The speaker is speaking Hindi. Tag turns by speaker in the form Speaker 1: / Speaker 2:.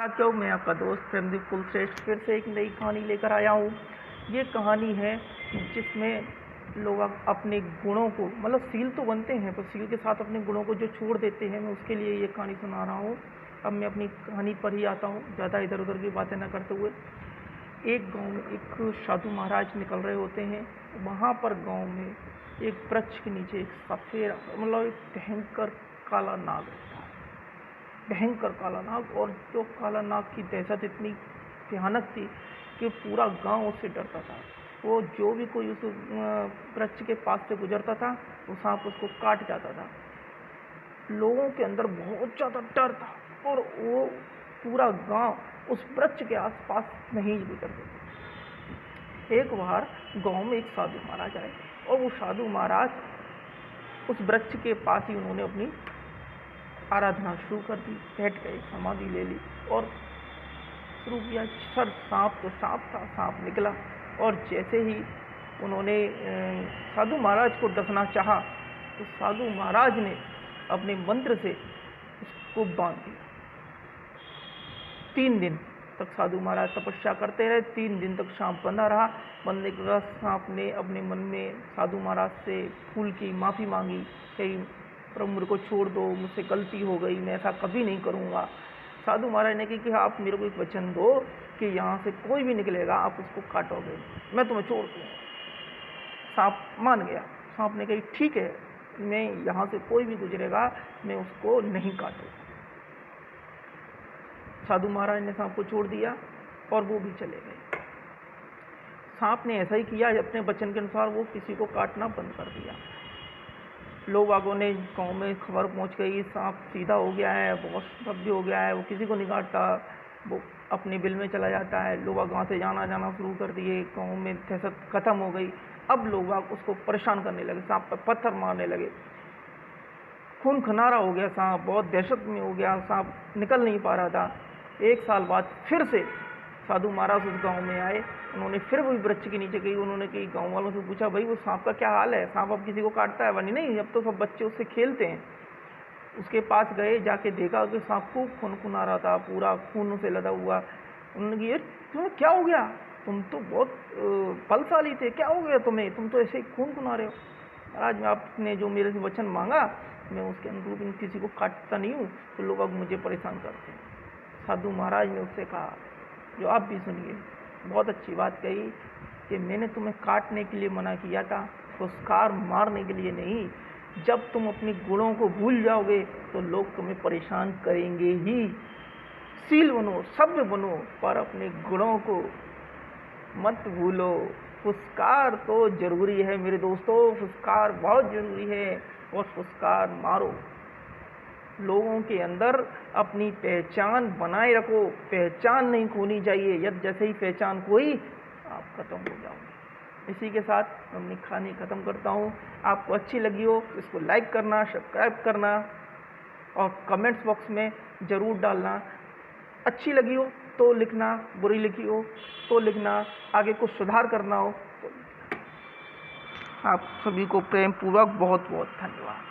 Speaker 1: साथियों, मैं आपका दोस्त प्रेमदीप कुलश्रेष्ठ फिर से एक नई कहानी लेकर आया हूँ। ये कहानी है जिसमें लोग अपने गुणों को, मतलब सील तो बनते हैं पर सील के साथ अपने गुणों को जो छोड़ देते हैं, मैं उसके लिए ये कहानी सुना रहा हूँ। अब मैं अपनी कहानी पर ही आता हूँ, ज़्यादा इधर उधर की बातें न करते हुए। एक गांव में एक साधु महाराज निकल रहे होते हैं। वहाँ पर गांव में एक वृक्ष के नीचे एक सफ़ेद, मतलब एक भयंकर काला नाग रहता है। भयंकर काला नाग, और जो काला नाग की दहशत इतनी भयानक थी कि पूरा गांव उससे डरता था। वो जो भी कोई उस वृक्ष के पास से गुजरता था, वो सांप उसको काट जाता था। लोगों के अंदर बहुत ज़्यादा डर था और वो पूरा गांव उस वृक्ष के आसपास नहीं गुजरते थे। एक बार गांव में एक साधु महाराज आए और वो साधु महाराज उस वृक्ष के पास ही उन्होंने अपनी आराधना शुरू कर दी। बैठ गए, समाधि ले ली और शुरू किया। सर सांप तो सांप था, सांप निकला और जैसे ही उन्होंने साधु महाराज को डसना चाहा तो साधु महाराज ने अपने मंत्र से उसको बांध दिया। 3 दिन तक साधु महाराज तपस्या करते रहे। 3 दिन तक सांप बंधा रहा। बंधने के बाद सांप ने अपने मन में साधु महाराज से भूल की माफ़ी मांगी कि प्रभु मेरे को छोड़ दो, मुझसे गलती हो गई, मैं ऐसा कभी नहीं करूँगा। साधु महाराज ने कहा कि आप मेरे को एक वचन दो कि यहाँ से कोई भी निकलेगा आप उसको काटोगे, मैं तुम्हें छोड़ दूँगा। सांप मान गया। सांप ने कहा ठीक है, मैं यहाँ से कोई भी गुजरेगा मैं उसको नहीं काटूँगा। साधु महाराज ने सांप को छोड़ दिया और वो भी चले गए। सांप ने ऐसा ही किया, अपने वचन के अनुसार वो किसी को काटना बंद कर दिया। लोग बागों ने गांव में खबर पहुंच गई, सांप सीधा हो गया है, बहुत सभ्य हो गया है, वो किसी को नहीं काटता, वो अपने बिल में चला जाता है। लोग गांव से जाना शुरू कर दिए। गांव में दहशत खत्म हो गई। अब लोग उसको परेशान करने लगे, सांप पर पत्थर मारने लगे। खून खनारा हो गया सांप, बहुत दहशत में हो गया, सांप निकल नहीं पा रहा था। 1 साल बाद फिर से साधु महाराज उस गांव में आए। उन्होंने फिर वही वृक्ष के नीचे गई। उन्होंने कई गांव वालों से पूछा, भाई वो सांप का क्या हाल है, सांप अब किसी को काटता है? बनी नहीं, अब तो सब बच्चे उससे खेलते हैं। उसके पास गए, जाके देखा कि सांप खूब खून आ रहा था, पूरा खून से लदा हुआ। उन्होंने कहा, तुम्हें क्या हो गया, तुम तो बहुत बलशाली थे, क्या हो गया तुम्हें, तुम तो ऐसे ही खून आ रहे हो? महाराज, आपने जो मेरे से वचन मांगा मैं उसके अनुरूप किसी को काटता नहीं हूँ, तो लोग अब मुझे परेशान करते हैं। साधु महाराज ने उससे कहा, जो आप भी सुनिए, बहुत अच्छी बात कही कि मैंने तुम्हें काटने के लिए मना किया था, फुसकार मारने के लिए नहीं। जब तुम अपने गुणों को भूल जाओगे तो लोग तुम्हें परेशान करेंगे ही। सील बनो, सभ्य बनो, पर अपने गुणों को मत भूलो। फुसकार तो जरूरी है मेरे दोस्तों, फुसकार बहुत जरूरी है और फुसकार मारो। लोगों के अंदर अपनी पहचान बनाए रखो, पहचान नहीं खोनी चाहिए। यदि जैसे ही पहचान खोई आप खत्म हो जाओगे। इसी के साथ अपनी कहानी ख़त्म करता हूँ। आपको अच्छी लगी हो इसको लाइक करना, सब्सक्राइब करना और कमेंट्स बॉक्स में ज़रूर डालना। अच्छी लगी हो तो लिखना, बुरी लिखी हो तो लिखना, आगे कुछ सुधार करना हो तो। आप सभी को प्रेम पूर्वक बहुत बहुत धन्यवाद।